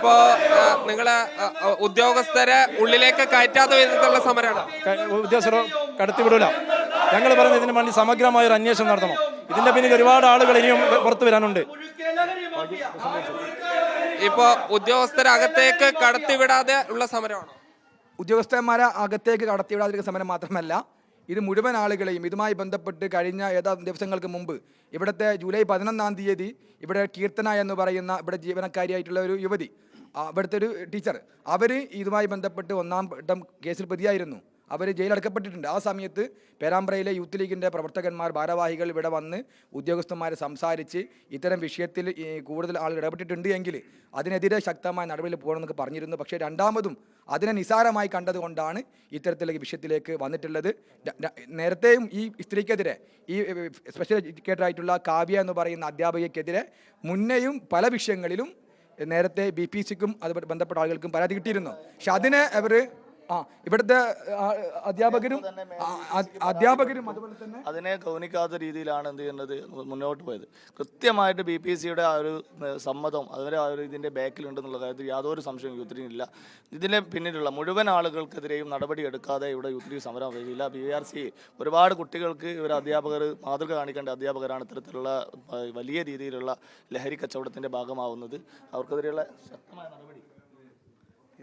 ഇപ്പോ നിങ്ങള് ഉദ്യോഗസ്ഥരെ ഉള്ളിലേക്ക് കയറ്റാത്ത വിധത്തിലുള്ള സമരമാണ്. ഉദ്യോഗസ്ഥർ കടത്തിവിടൂല. ഞങ്ങൾ പറയുന്നത് ഇതിന് വേണ്ടി സമഗ്രമായ ഒരു അന്വേഷണം നടത്തണം. ഇതിന്റെ പിന്നിൽ ഒരുപാട് ആളുകൾ ഇനിയും പുറത്തു വരാനുണ്ട്. ഇപ്പോ ഉദ്യോഗസ്ഥരെ അകത്തേക്ക് കടത്തിവിടാതെ ഉള്ള സമരമാണ്. ഉദ്യോഗസ്ഥന്മാരെ അകത്തേക്ക് കടത്തിവിടാതിരിക്കുന്ന സമരം മാത്രമല്ല, ഇത് മുഴുവൻ ആളുകളെയും ഇതുമായി ബന്ധപ്പെട്ട് കഴിഞ്ഞ ഏതാനും ദിവസങ്ങൾക്ക് മുമ്പ് ഇവിടുത്തെ ജൂലൈ 11-ാം തീയതി ഇവിടെ കീർത്തന എന്ന് പറയുന്ന ഇവിടെ ജീവനക്കാരിയായിട്ടുള്ള ഒരു യുവതി, ഇവിടുത്തെ ഒരു ടീച്ചർ, അവർ ഇതുമായി ബന്ധപ്പെട്ട് 1-ാം ഘട്ടം കേസിൽ പ്രതിയായിരുന്നു. അവർ ജയിലടക്കപ്പെട്ടിട്ടുണ്ട്. ആ സമയത്ത് പേരാമ്പ്രയിലെ യൂത്ത് ലീഗിൻ്റെ പ്രവർത്തകന്മാർ, ഭാരവാഹികൾ ഇവിടെ വന്ന് ഉദ്യോഗസ്ഥന്മാരെ സംസാരിച്ച് ഇത്തരം വിഷയത്തിൽ കൂടുതൽ ആൾ ഇടപെട്ടിട്ടുണ്ട് എങ്കിൽ അതിനെതിരെ ശക്തമായ നടപടിയിൽ പോകണമെന്നൊക്കെ പറഞ്ഞിരുന്നു. പക്ഷേ രണ്ടാമതും അതിനെ നിസാരമായി കണ്ടതുകൊണ്ടാണ് ഇത്തരത്തിലുള്ള വിഷയത്തിലേക്ക് വന്നിട്ടുള്ളത്. നേരത്തെയും ഈ സ്ത്രീക്കെതിരെ, ഈ സ്പെഷ്യൽ എഡ്യൂക്കേറ്ററായിട്ടുള്ള കാവ്യ എന്ന് പറയുന്ന അധ്യാപികയ്ക്കെതിരെ മുന്നേയും പല വിഷയങ്ങളിലും നേരത്തെ BPCക്കും അതുപോലെ ബന്ധപ്പെട്ട ആളുകൾക്കും പരാതി കിട്ടിയിരുന്നു. പക്ഷെ അതിനെ അവർ ഇവിടുത്തെ അധ്യാപകരും അതുപോലെ തന്നെ അതിനെ ഗൗനിക്കാത്ത രീതിയിലാണ് എന്ത് ചെയ്യുന്നത് മുന്നോട്ട് പോയത്. കൃത്യമായിട്ട് BPCയുടെ ആ ഒരു സമ്മതം അതിൻ്റെ ആ ഒരു ഇതിൻ്റെ ബാക്കിലുണ്ടെന്നുള്ള കാര്യത്തിൽ യാതൊരു സംശയവും യൂത്തിനില്ല. ഇതിൻ്റെ പിന്നിലുള്ള മുഴുവൻ ആളുകൾക്കെതിരെയും നടപടി എടുക്കാതെ ഇവിടെ യൂത്ത് സമരം വരില്ല. BRC ഒരുപാട് കുട്ടികൾക്ക് ഇവർ അധ്യാപകർ മാതൃക കാണിക്കേണ്ട അധ്യാപകരാണ് ഇത്തരത്തിലുള്ള വലിയ രീതിയിലുള്ള ലഹരി കച്ചവടത്തിൻ്റെ ഭാഗമാവുന്നത്. അവർക്കെതിരെയുള്ള ശക്തമായ നടപടി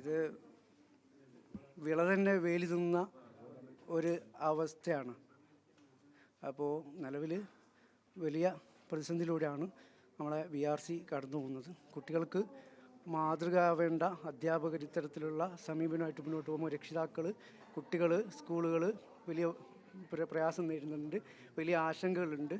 ഇത് വിള തന്നെ വേലി തിന്ന ഒരു അവസ്ഥയാണ്. അപ്പോൾ നിലവിൽ വലിയ പ്രതിസന്ധിയിലൂടെയാണ് നമ്മളെ BRC കടന്നു പോകുന്നത്. കുട്ടികൾക്ക് മാതൃകയാവേണ്ട അധ്യാപകർ ഇത്തരത്തിലുള്ള സമീപനമായിട്ട് മുന്നോട്ട് പോകുമ്പോൾ രക്ഷിതാക്കൾ, കുട്ടികൾ, സ്കൂളുകൾ വലിയ പ്രയാസം നേരിടുന്നുണ്ട്, വലിയ ആശങ്കകളുണ്ട്.